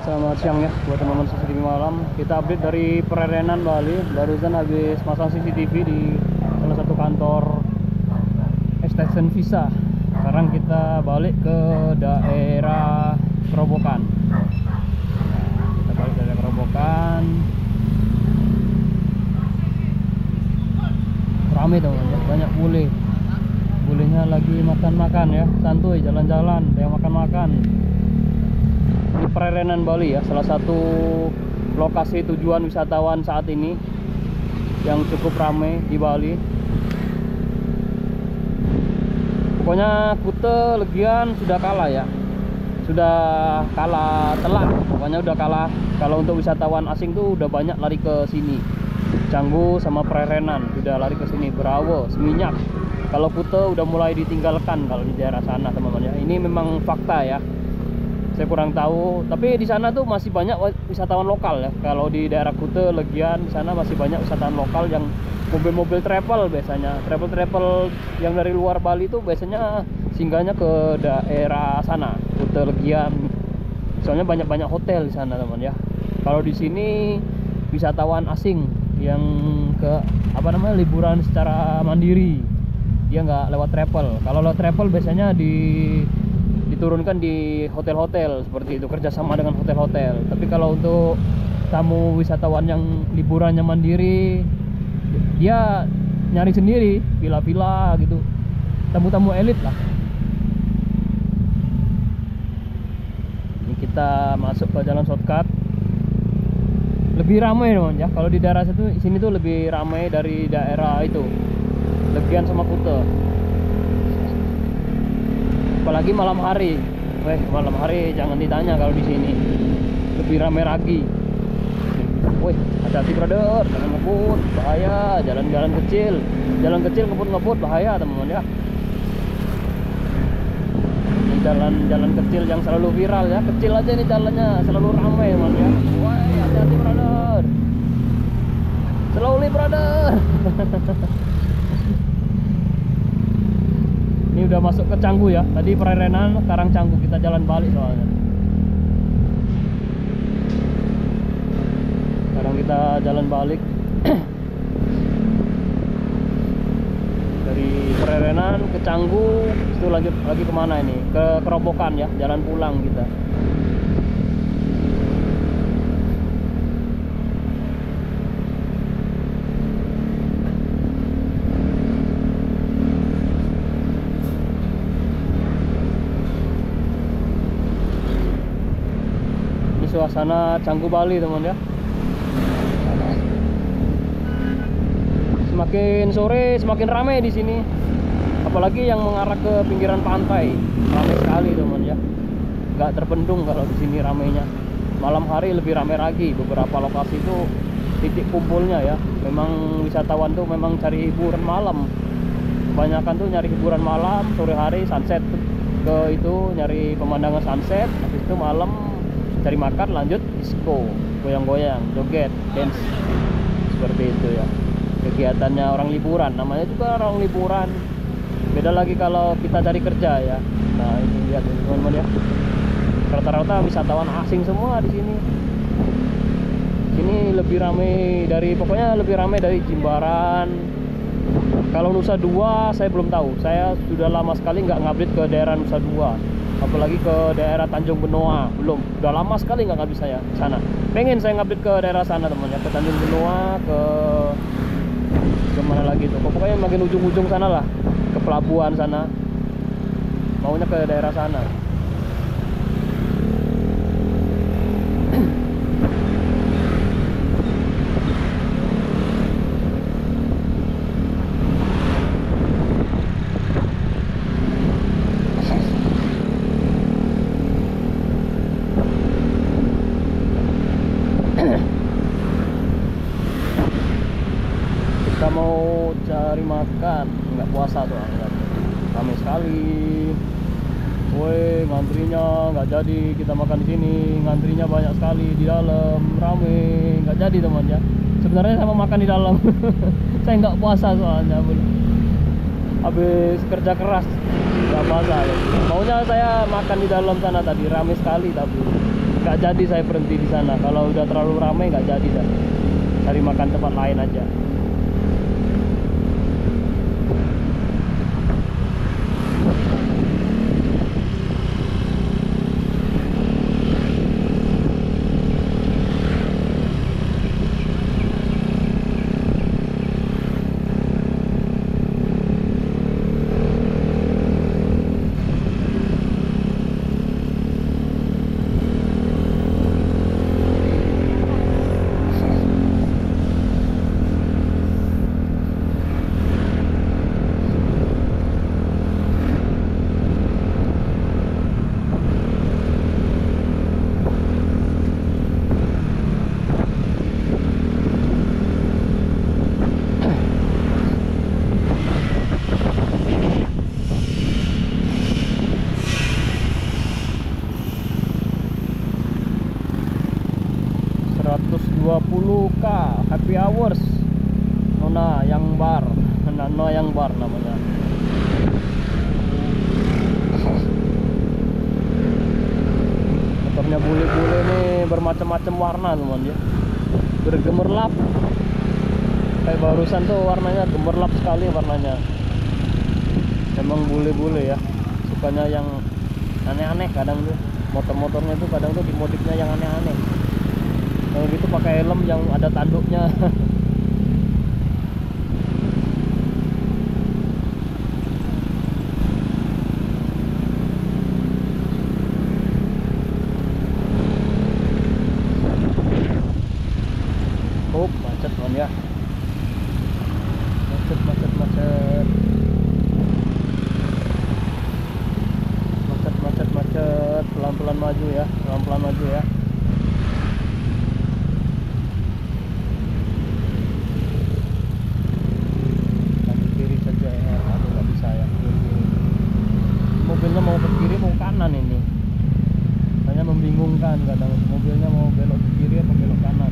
Selamat siang ya buat teman-teman CCTV malam. Kita update dari Prerenan Bali. Barusan habis masang CCTV di salah satu kantor extension visa. Sekarang kita balik ke daerah Kerobokan. Kita balik ke daerah Kerobokan. Rame teman ya, banyak bule. Bulenya lagi makan-makan ya, santuy jalan-jalan, ada yang makan-makan. Ini Prerenan Bali ya, salah satu lokasi tujuan wisatawan saat ini yang cukup ramai di Bali. Pokoknya Kuta, Legian sudah kalah ya, sudah kalah telak. Pokoknya udah kalah. Kalau untuk wisatawan asing tuh udah banyak lari ke sini. Canggu sama Prerenan udah lari ke sini. Berawo, Seminyak. Kalau Kuta udah mulai ditinggalkan kalau di daerah sana teman-teman ya. Ini memang fakta ya. Saya kurang tahu, tapi di sana tuh masih banyak wisatawan lokal ya. Kalau di daerah Kuta, Legian, di sana masih banyak wisatawan lokal yang mobil-mobil travel biasanya. Travel yang dari luar Bali tuh biasanya singgahnya ke daerah sana, Kuta, Legian. Soalnya banyak-banyak hotel di sana, teman ya. Kalau di sini wisatawan asing yang ke liburan secara mandiri. Dia nggak lewat travel. Kalau lewat travel biasanya diturunkan di hotel-hotel seperti itu, kerjasama dengan hotel-hotel. Tapi kalau untuk tamu wisatawan yang liburannya mandiri, dia nyari sendiri, villa-villa gitu, tamu-tamu elit lah. Ini kita masuk ke jalan shortcut. Lebih ramai teman ya. Kalau di daerah sini tuh lebih ramai dari daerah itu, Legian sama Kuta. Apalagi malam hari. Malam hari jangan ditanya kalau di sini. Lebih ramai lagi. Hati-hati brother, jangan ngebut, bahaya. Jalan-jalan kecil ngebut bahaya teman-teman ya. Ini jalan kecil yang selalu viral ya. Kecil aja nih jalannya, selalu ramai teman ya. Hati-hati brother. Slowly brother. Ini udah masuk ke Canggu ya. Tadi Prerenan, sekarang Canggu. Kita jalan balik soalnya. Sekarang kita jalan balik dari Prerenan ke Canggu. Itu lanjut lagi kemana ini? Ke Kerobokan ya. Jalan pulang kita. Suasana Canggu Bali teman ya. Semakin sore semakin ramai di sini. Apalagi yang mengarah ke pinggiran pantai, ramai sekali teman ya. Nggak terbendung kalau di sini ramainya. Malam hari lebih ramai lagi. Beberapa lokasi itu titik kumpulnya ya. Memang wisatawan tuh memang cari hiburan malam. Kebanyakan tuh nyari hiburan malam, sore hari sunset ke itu, nyari pemandangan sunset. Habis itu malam cari makan, lanjut disco, goyang-goyang, joget, dance, seperti itu ya. Kegiatannya orang liburan, namanya juga orang liburan. Beda lagi kalau kita cari kerja ya. Nah ini lihat teman-teman ya, rata-rata wisatawan asing semua di sini. Sini lebih ramai dari, pokoknya lebih ramai dari Jimbaran. Kalau Nusa Dua saya belum tahu. Saya sudah lama sekali nggak ngupdate ke daerah Nusa Dua. Apalagi ke daerah Tanjung Benoa, belum. Udah lama sekali nggak ngupdate saya sana. Pengen saya ngupdate ke daerah sana teman ya, ke Tanjung Benoa, ke mana lagi tuh. Pokoknya makin ujung-ujung sana lah, ke pelabuhan sana. Maunya ke daerah sana. Kita mau cari makan, nggak puasa soalnya, ramai sekali. Woi, ngantrinya nggak jadi kita makan di sini. Ngantrinya banyak sekali di dalam, rame, nggak jadi teman ya. Sebenarnya saya mau makan di dalam. Saya nggak puasa soalnya, habis kerja keras nggak puasa ya. Maunya saya makan di dalam sana tadi, rame sekali tapi nggak jadi saya berhenti di sana. Kalau udah terlalu ramai nggak jadi dah, cari makan tempat lain aja. K happy hours Nona yang bar namanya. Motornya bule-bule nih bermacam-macam warna teman ya, bergemerlap kayak barusan tuh, warnanya gemerlap sekali warnanya. Emang bule-bule ya, sukanya yang aneh-aneh kadang tuh, motor-motornya tuh kadang tuh dimodifnya yang aneh-aneh. Kalau gitu pakai helm yang ada tanduknya. Oh, macet man ya. Macet. Pelan-pelan maju ya, pelan-pelan maju ya. Mobilnya mau ke kiri mau kanan ini, hanya membingungkan kadang. Mobilnya mau belok ke kiri atau belok kanan.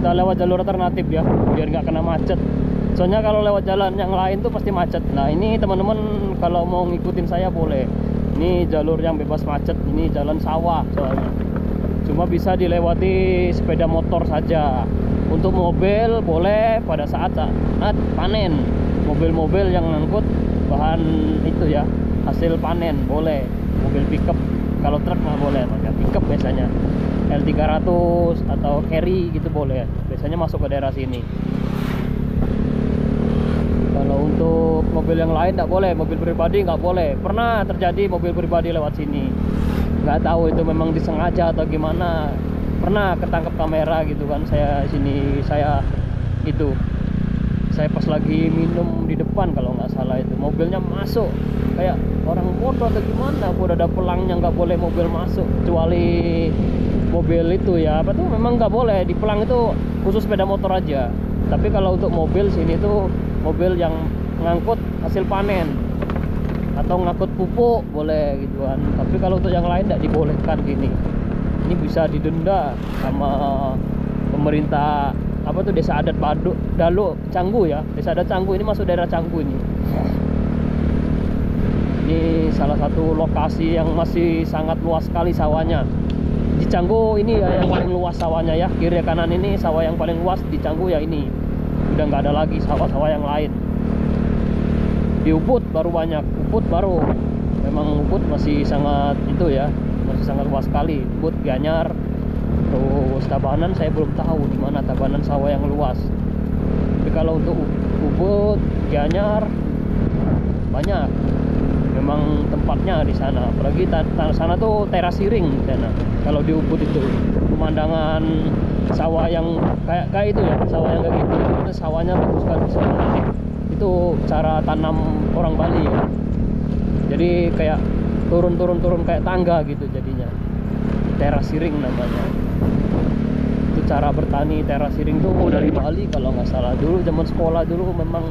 Kita lewat jalur alternatif ya, biar nggak kena macet. Soalnya kalau lewat jalan yang lain tuh pasti macet. Nah ini teman-teman kalau mau ngikutin saya boleh. Ini jalur yang bebas macet, ini jalan sawah soalnya. Cuma bisa dilewati sepeda motor saja. Untuk mobil boleh pada saat panen. Mobil-mobil yang ngangkut bahan itu ya, hasil panen boleh. Mobil pickup, kalau truk nggak boleh. Pakai pickup biasanya L300 atau carry gitu boleh. Biasanya masuk ke daerah sini. Kalau untuk mobil yang lain nggak boleh, mobil pribadi nggak boleh. Pernah terjadi mobil pribadi lewat sini, nggak tahu itu memang disengaja atau gimana. Pernah ketangkep kamera gitu kan, saya pas lagi minum di depan kalau nggak salah, itu mobilnya masuk kayak orang bodoh atau gimana. Udah ada pelangnya, nggak boleh mobil masuk, kecuali mobil itu ya apa tuh, memang nggak boleh di pelang itu, khusus sepeda motor aja. Tapi kalau untuk mobil sini tuh, mobil yang ngangkut hasil panen atau ngangkut pupuk boleh gitu kan. Tapi kalau untuk yang lain tidak dibolehkan gini. Ini bisa didenda sama pemerintah apa tuh, Desa Adat Dalu Canggu ya. Desa Adat Canggu ini masuk daerah Canggu ini. Ini salah satu lokasi yang masih sangat luas sekali sawahnya. Di Canggu ini ya yang paling luas sawahnya ya. Kiri kanan ini sawah yang paling luas di Canggu ya ini. Udah nggak ada lagi sawah-sawah yang lain. Di Ubud baru banyak, Ubud baru. Memang Ubud masih sangat itu ya, masih sangat luas sekali. Ubud, Gianyar, terus Tabanan saya belum tahu di mana Tabanan sawah yang luas. Tapi kalau untuk Ubud, Gianyar banyak. Memang tempatnya di sana. Apalagi sana tuh teras siring di sana. Kalau di Ubud itu pemandangan sawah yang kayak itu ya, sawah yang kayak gitu. Itu sawahnya bagus sekali di sana. Itu cara tanam orang Bali ya. Jadi kayak turun kayak tangga gitu jadinya. Teras siring namanya. Itu cara bertani teras siring tuh dari Bali kalau nggak salah. Dulu zaman sekolah dulu memang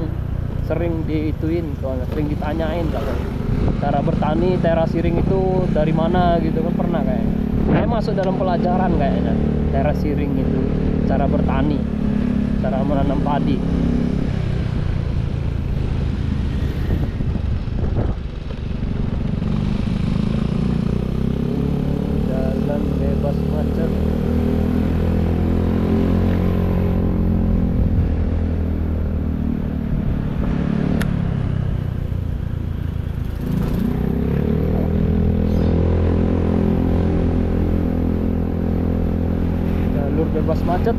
sering diituin, sering ditanyain kalau cara bertani teras siring itu dari mana gitu kan, pernah kayak masuk dalam pelajaran kayaknya teras siring itu cara bertani, cara menanam padi. Jalan bebas macet. Jalur bebas macet.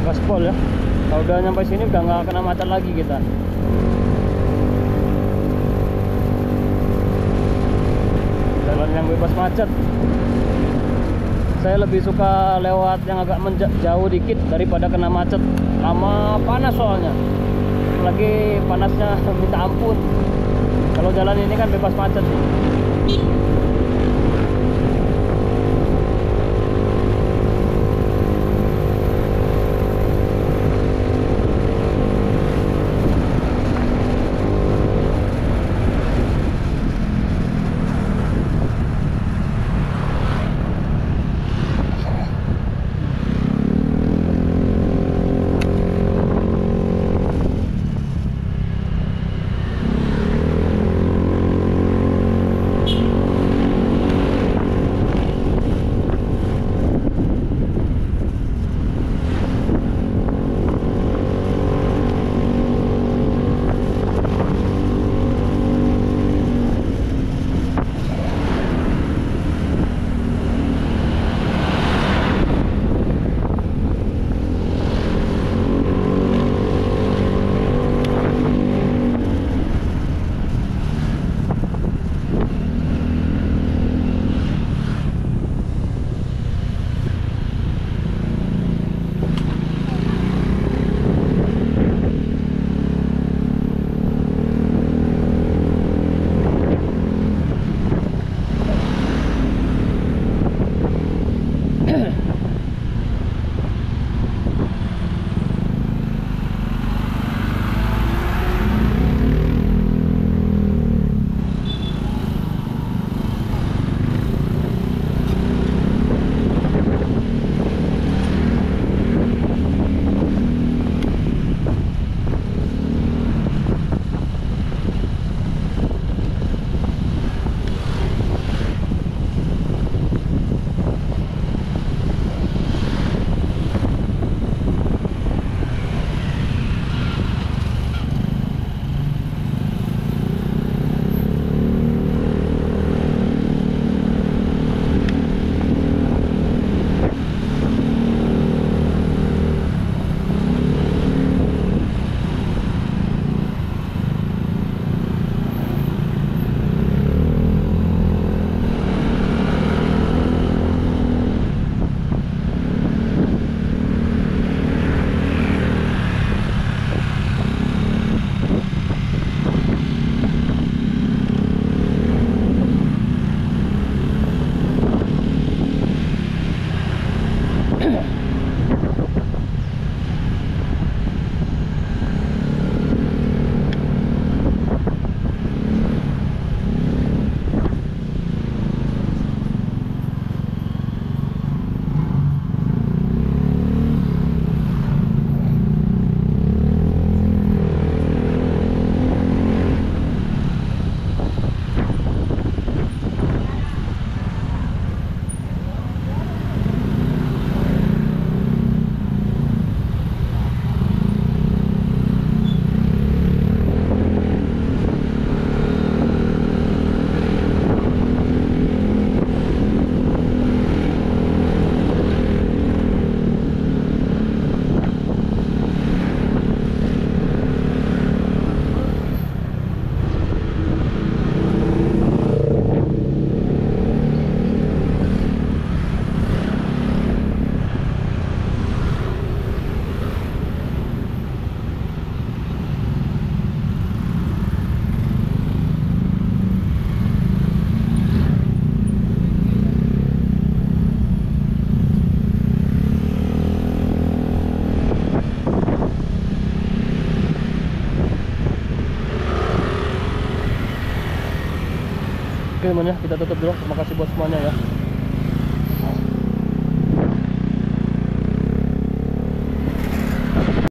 Gaspol ya. Kalau udah nyampe sini udah nggak kena macet lagi kita. Jalan yang bebas macet. Saya lebih suka lewat yang agak jauh dikit daripada kena macet. Lama panas soalnya. Lagi panasnya minta ampun. Kalau jalan ini kan bebas macet. Oke teman ya, kita tutup dulu. Terima kasih buat semuanya ya.